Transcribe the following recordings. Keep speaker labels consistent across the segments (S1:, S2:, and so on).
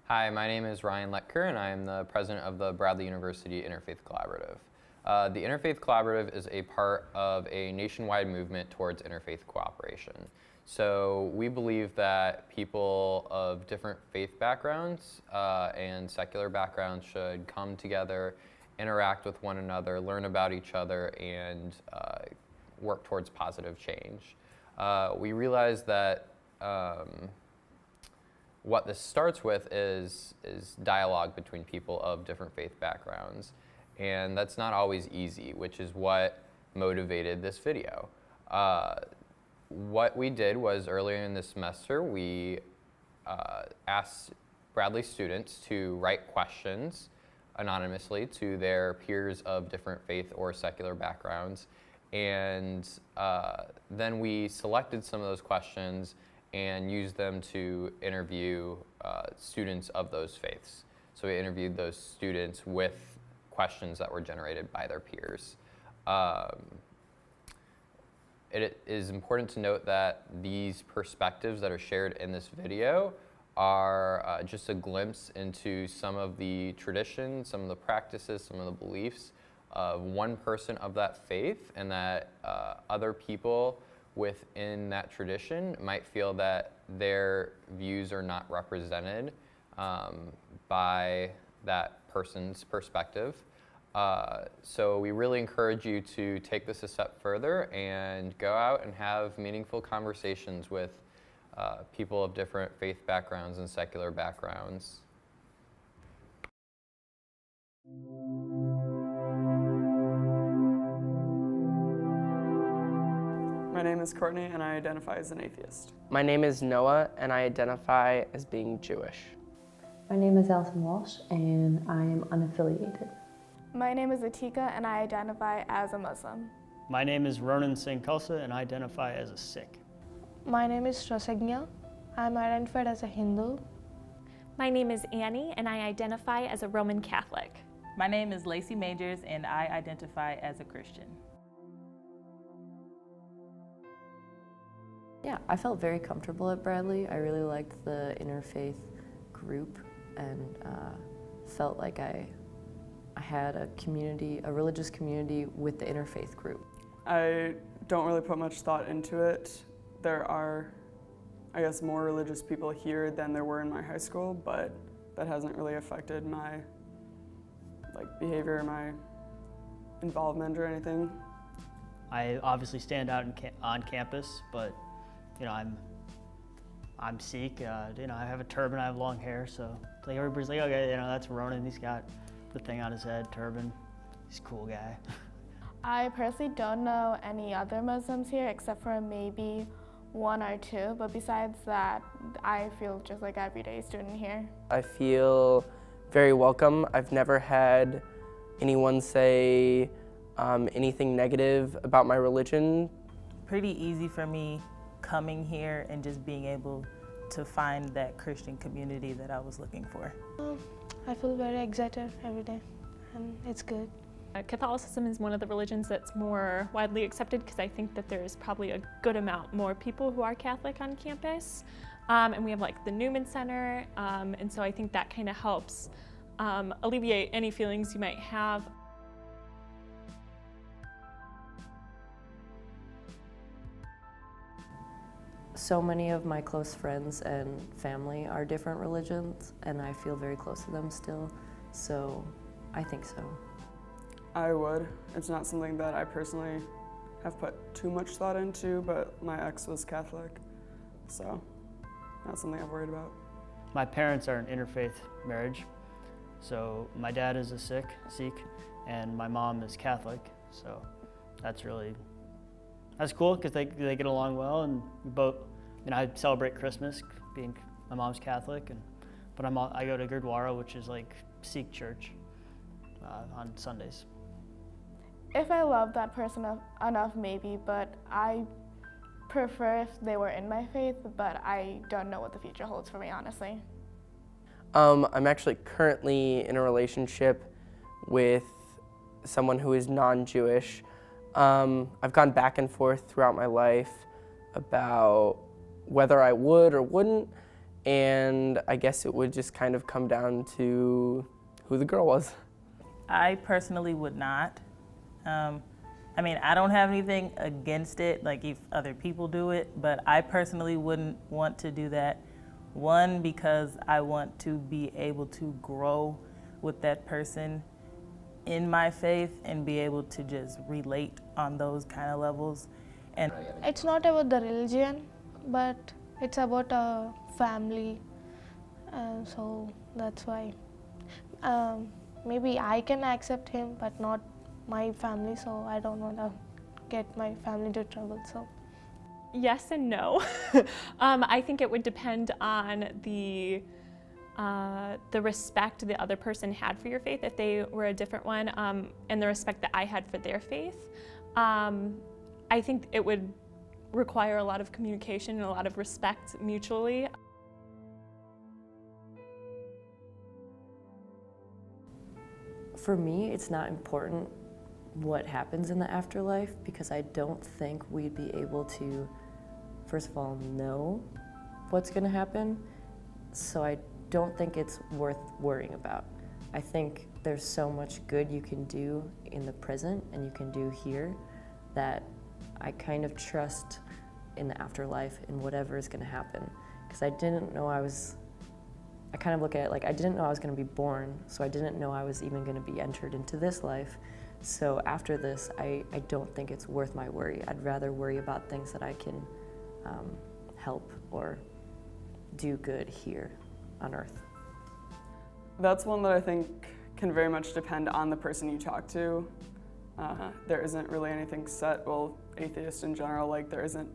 S1: Hi, my name is Ryan Letker, and I am the president of the Bradley University Interfaith Collaborative. The Interfaith Collaborative is a part of a nationwide movement towards interfaith cooperation. So we believe that people of different faith backgrounds and secular backgrounds should come together, interact with one another, learn about each other, and work towards positive change. We realize that what this starts with is dialogue between people of different faith backgrounds. And that's not always easy, which is what motivated this video. What we did was earlier in the semester, we asked Bradley students to write questions anonymously to their peers of different faith or secular backgrounds. And then we selected some of those questions and used them to interview students of those faiths. So we interviewed those students with questions that were generated by their peers. It is important to note that these perspectives that are shared in this video are just a glimpse into some of the traditions, some of the practices, some of the beliefs of one person of that faith, and that other people within that tradition might feel that their views are not represented by that person's perspective. So we really encourage you to take this a step further and go out and have meaningful conversations with people of different faith backgrounds and secular backgrounds.
S2: My name is Courtney, and I identify as an atheist.
S3: My name is Noah, and I identify as being Jewish.
S4: My name is Alison Walsh, and I am unaffiliated.
S5: My name is Atika, and I identify as a Muslim.
S6: My name is Ronan Singh Khalsa, and I identify as a Sikh.
S7: My name is Rasagna. I'm identified as a Hindu.
S8: My name is Annie, and I identify as a Roman Catholic.
S9: My name is Lacey Majors, and I identify as a Christian.
S4: Yeah, I felt very comfortable at Bradley. I really liked the interfaith group and felt like I had a community, a religious community with the interfaith group.
S2: I don't really put much thought into it. There are, I guess, more religious people here than there were in my high school, but that hasn't really affected my behavior, my involvement or anything.
S6: I obviously stand out on campus, but I'm Sikh. I have a turban, I have long hair, so everybody's like, okay, that's Ronan. He's got the thing on his head, turban. He's a cool guy.
S5: I personally don't know any other Muslims here except for maybe one or two, but besides that, I feel just like everyday student here.
S3: I feel very welcome. I've never had anyone say anything negative about my religion.
S9: Pretty easy for me coming here and just being able to find that Christian community that I was looking for.
S7: I feel very excited every day, and it's good.
S8: Catholicism is one of the religions that's more widely accepted because I think that there's probably a good amount more people who are Catholic on campus. And we have the Newman Center, and so I think that kind of helps alleviate any feelings you might have.
S4: So many of my close friends and family are different religions, and I feel very close to them still, so I think so.
S2: I would. It's not something that I personally have put too much thought into, but my ex was Catholic, so not something I've worried about.
S6: My parents are an interfaith marriage. So my dad is a Sikh, and my mom is Catholic. So that's cool because they get along well, and we both. I celebrate Christmas, being my mom's Catholic, but I go to Gurdwara, which is Sikh church, on Sundays.
S5: If I love that person enough, maybe, but I prefer if they were in my faith, but I don't know what the future holds for me, honestly.
S3: I'm actually currently in a relationship with someone who is non-Jewish. I've gone back and forth throughout my life about whether I would or wouldn't, and I guess it would just kind of come down to who the girl was.
S9: I personally would not. I mean, I don't have anything against it, like if other people do it, but I personally wouldn't want to do that. One, because I want to be able to grow with that person in my faith and be able to just relate on those kind of levels. And
S7: It's not about the religion, but it's about a family, so that's why. Maybe I can accept him, but not my family, so I don't want to get my family into trouble. So
S8: Yes and no. I think it would depend on the respect the other person had for your faith, if they were a different one, and the respect that I had for their faith. I think it would require a lot of communication and a lot of respect mutually.
S4: For me, it's not important what happens in the afterlife because I don't think we'd be able to, first of all, know what's going to happen. So I don't think it's worth worrying about. I think there's so much good you can do in the present and you can do here that I kind of trust in the afterlife in whatever is going to happen. Because I didn't know I kind of look at it like I didn't know I was going to be born, so I didn't know I was even going to be entered into this life. So after this, I don't think it's worth my worry. I'd rather worry about things that I can help or do good here on earth.
S2: That's one that I think can very much depend on the person you talk to. There isn't really anything set. Well, atheists in general, like there isn't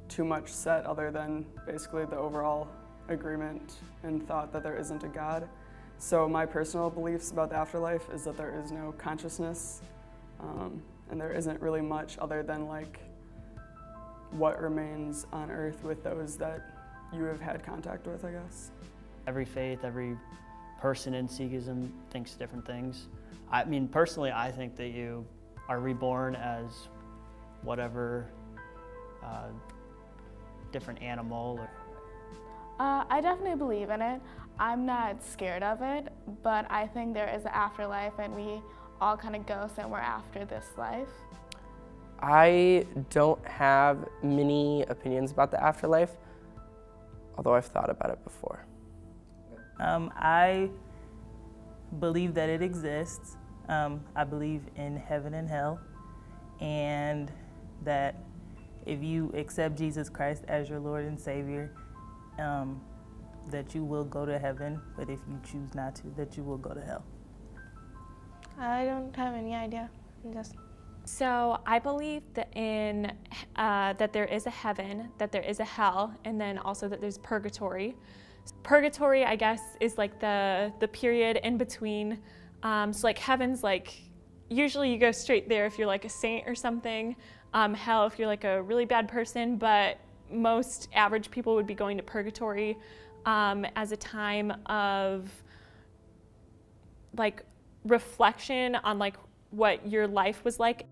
S2: too much set other than basically the overall agreement and thought that there isn't a God. So my personal beliefs about the afterlife is that there is no consciousness, and there isn't really much other than like what remains on earth with those that you have had contact with, I guess.
S6: Every faith, every person in Sikhism thinks different things. I mean, personally, I think that you are reborn as whatever different animal.
S5: I definitely believe in it. I'm not scared of it, but I think there is an afterlife and we all kind of go somewhere after this life.
S3: I don't have many opinions about the afterlife, although I've thought about it before.
S9: I believe that it exists. I believe in heaven and hell, and that if you accept Jesus Christ as your Lord and Savior, that you will go to heaven, but if you choose not to, that you will go to hell.
S7: I don't have any idea.
S8: So I believe that that there is a heaven, that there is a hell, and then also that there's purgatory. Purgatory, I guess, is like the period in between. So like heaven's like, usually you go straight there if you're like a saint or something. Hell if you're like a really bad person, but most average people would be going to purgatory as a time of like reflection on like what your life was like.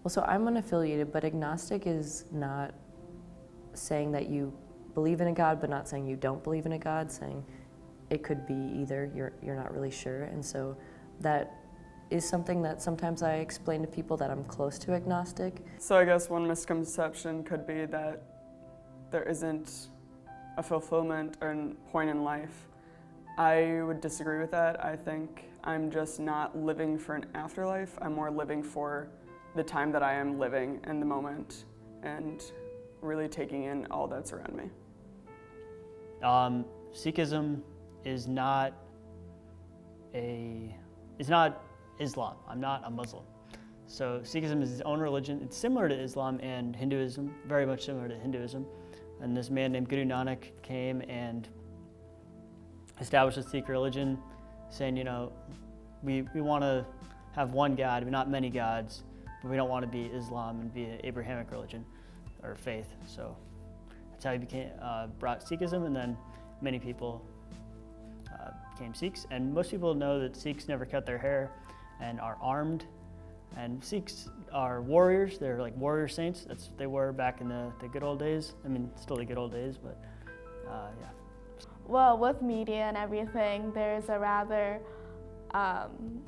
S4: Well, so I'm unaffiliated, but agnostic is not saying that you believe in a God, but not saying you don't believe in a God, saying it could be either, you're not really sure. And so that is something that sometimes I explain to people that I'm close to agnostic.
S2: So I guess one misconception could be that there isn't a fulfillment or point in life. I would disagree with that. I think I'm just not living for an afterlife. I'm more living for the time that I am living in the moment and really taking in all that's around me.
S6: Sikhism is not Islam. I'm not a Muslim. So Sikhism is its own religion. It's similar to Islam and Hinduism, very much similar to Hinduism. And this man named Guru Nanak came and established a Sikh religion, saying, you know, we want to have one God, but not many gods, but we don't want to be Islam and be an Abrahamic religion or faith. So that's how he brought Sikhism, and then many people became Sikhs. And most people know that Sikhs never cut their hair and are armed And Sikhs are warriors. They're like warrior saints. That's what they were back in the good old days. I mean, still the good old days, but yeah.
S5: Well, with media and everything, there's a rather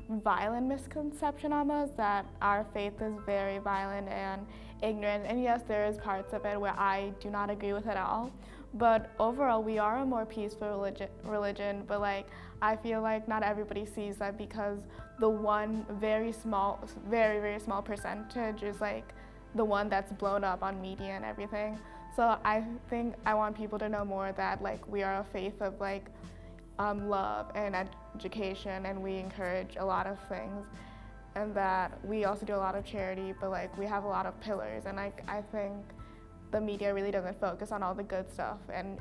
S5: violent misconception almost that our faith is very violent and ignorant. And yes, there is parts of it where I do not agree with it at all. But overall, we are a more peaceful religion. But like, I feel like not everybody sees that because the one very, very small percentage is like the one that's blown up on media and everything. So I think I want people to know more that like we are a faith of like love and education, and we encourage a lot of things, and that we also do a lot of charity, but like we have a lot of pillars, and like I think the media really doesn't focus on all the good stuff and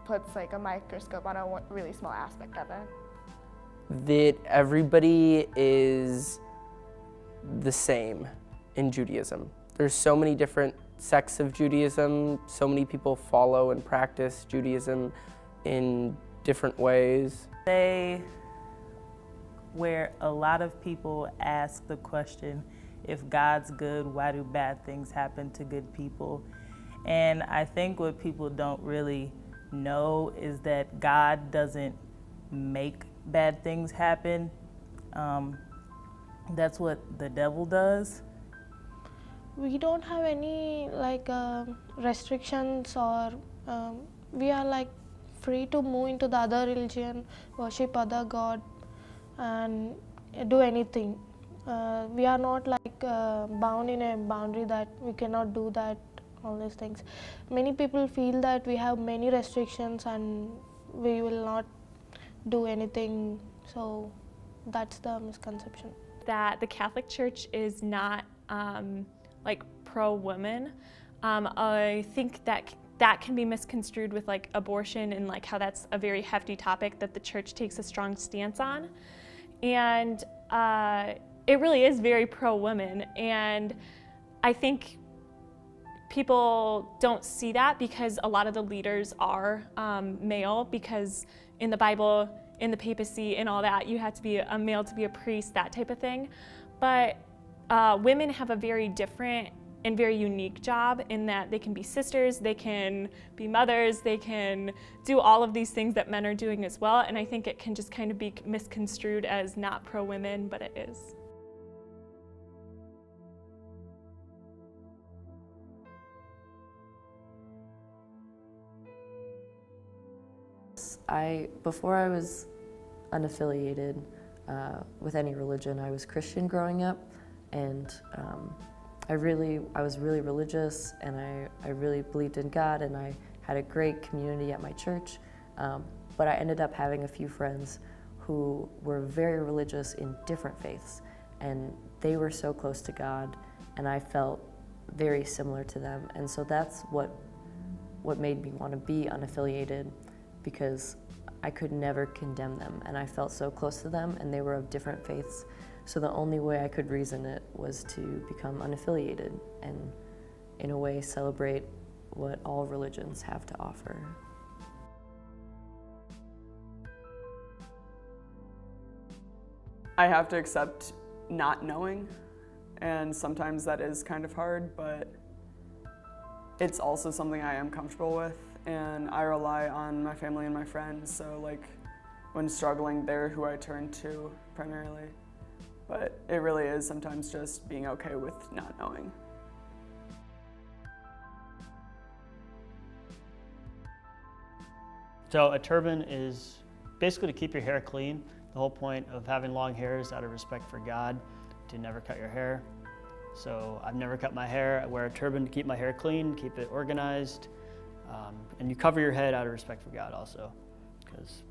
S5: puts like a microscope on a really small aspect of it.
S3: That everybody is the same in Judaism. There's so many different sects of Judaism, so many people follow and practice Judaism in different ways.
S9: Where a lot of people ask the question, if God's good, why do bad things happen to good people? And I think what people don't really know is that God doesn't make bad things happen. That's what the devil does.
S7: We don't have any like restrictions, or we are like free to move into the other religion, worship other god, and do anything. We are not like bound in a boundary that we cannot do that, all these things. Many people feel that we have many restrictions and we will not do anything, so that's the misconception.
S8: That the Catholic Church is not like pro-woman. I think that can be misconstrued with like abortion and like how that's a very hefty topic that the church takes a strong stance on. And it really is very pro-woman, and I think people don't see that because a lot of the leaders are male, because in the Bible, in the papacy and all that, you have to be a male to be a priest, that type of thing. But women have a very different and very unique job in that they can be sisters, they can be mothers, they can do all of these things that men are doing as well. And I think it can just kind of be misconstrued as not pro-women, but it is.
S4: Before I was unaffiliated with any religion, I was Christian growing up, and I was really religious, and I really believed in God, and I had a great community at my church, but I ended up having a few friends who were very religious in different faiths, and they were so close to God, and I felt very similar to them, and so that's what made me want to be unaffiliated, because I could never condemn them, and I felt so close to them, and they were of different faiths. So the only way I could reason it was to become unaffiliated and, in a way, celebrate what all religions have to offer.
S2: I have to accept not knowing, and sometimes that is kind of hard, but it's also something I am comfortable with, and I rely on my family and my friends, so like when struggling, they're who I turn to primarily. But it really is sometimes just being okay with not knowing.
S6: So a turban is basically to keep your hair clean. The whole point of having long hair is out of respect for God, to never cut your hair. So I've never cut my hair. I wear a turban to keep my hair clean, keep it organized. And you cover your head out of respect for God also, because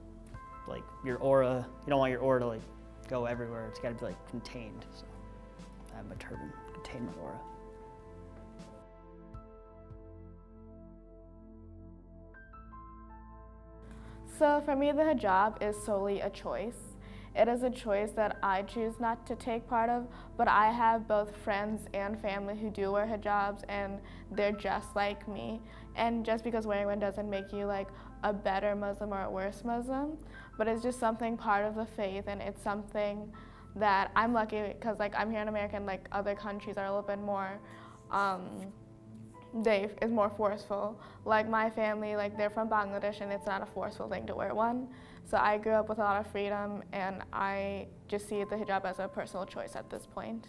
S6: like your aura, you don't want your aura to like go everywhere. It's got to be like contained. So I have my turban, contain my aura.
S5: So for me, the hijab is solely a choice. It is a choice that I choose not to take part of, but I have both friends and family who do wear hijabs, and they're just like me. And just because wearing one doesn't make you like a better Muslim or a worse Muslim, but it's just something part of the faith, and it's something that I'm lucky because like I'm here in America and like other countries are a little bit more, it's more forceful. Like my family, like they're from Bangladesh and it's not a forceful thing to wear one. So I grew up with a lot of freedom and I just see the hijab as a personal choice at this point.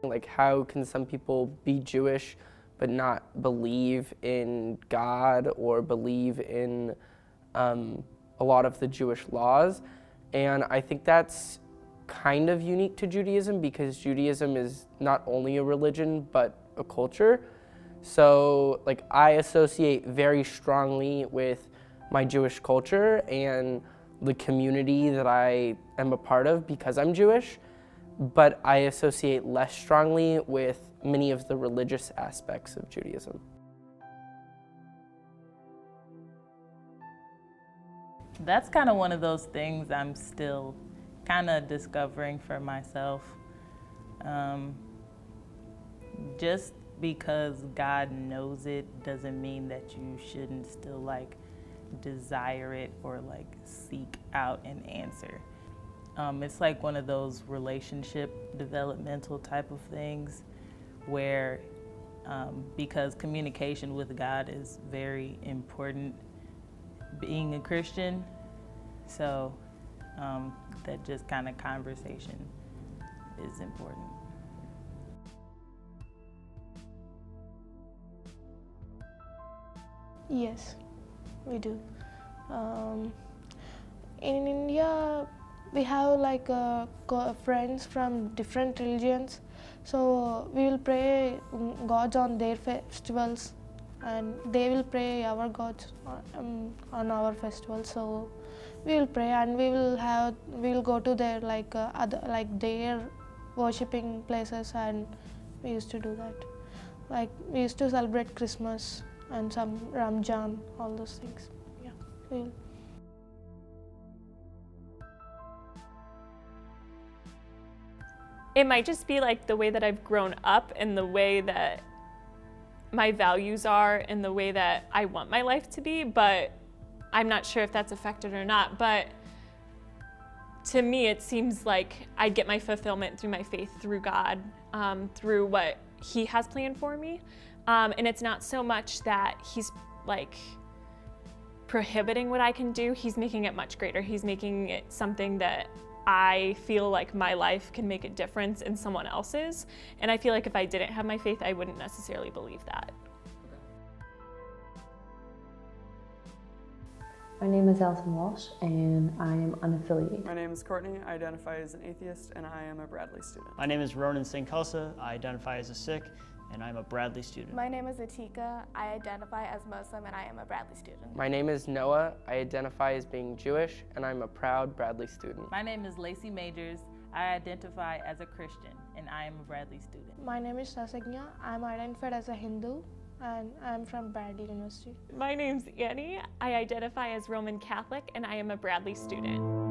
S3: Like, how can some people be Jewish but not believe in God or believe in a lot of the Jewish laws? And I think that's kind of unique to Judaism because Judaism is not only a religion but a culture. So like I associate very strongly with my Jewish culture and the community that I am a part of because I'm Jewish, but I associate less strongly with many of the religious aspects of Judaism.
S9: That's kind of one of those things I'm still kind of discovering for myself. Just because God knows it doesn't mean that you shouldn't still like desire it or like seek out an answer. It's like one of those relationship developmental type of things where because communication with God is very important being a Christian, so that just kind of conversation is important.
S7: Yes, we do. In India, we have like friends from different religions, so we will pray gods on their festivals, and they will pray our gods on our festivals. So we will pray, and we will go to their their worshipping places, and we used to do that. Like we used to celebrate Christmas and some Ramjan, all those things. Yeah, we'll.
S8: It might just be like the way that I've grown up and the way that my values are and the way that I want my life to be, but I'm not sure if that's affected or not. But to me, it seems like I get my fulfillment through my faith, through God, through what He has planned for me. And it's not so much that He's like prohibiting what I can do, He's making it much greater. He's making it something that I feel like my life can make a difference in someone else's. And I feel like if I didn't have my faith, I wouldn't necessarily believe that.
S4: My name is Allison Walsh, and I am unaffiliated.
S2: My name is Courtney. I identify as an atheist, and I am a Bradley student.
S6: My name is Ronan St. Kelsa. I identify as a Sikh, and I'm a Bradley student.
S5: My name is Atika. I identify as Muslim and I am a Bradley student.
S3: My name is Noah. I identify as being Jewish, and I'm a proud Bradley student.
S9: My name is Lacey Majors. I identify as a Christian, and I am a Bradley student.
S7: My name is Sasagna. I'm identified as a Hindu, and I'm from Bradley University.
S8: My name's Annie. I identify as Roman Catholic and I am a Bradley student.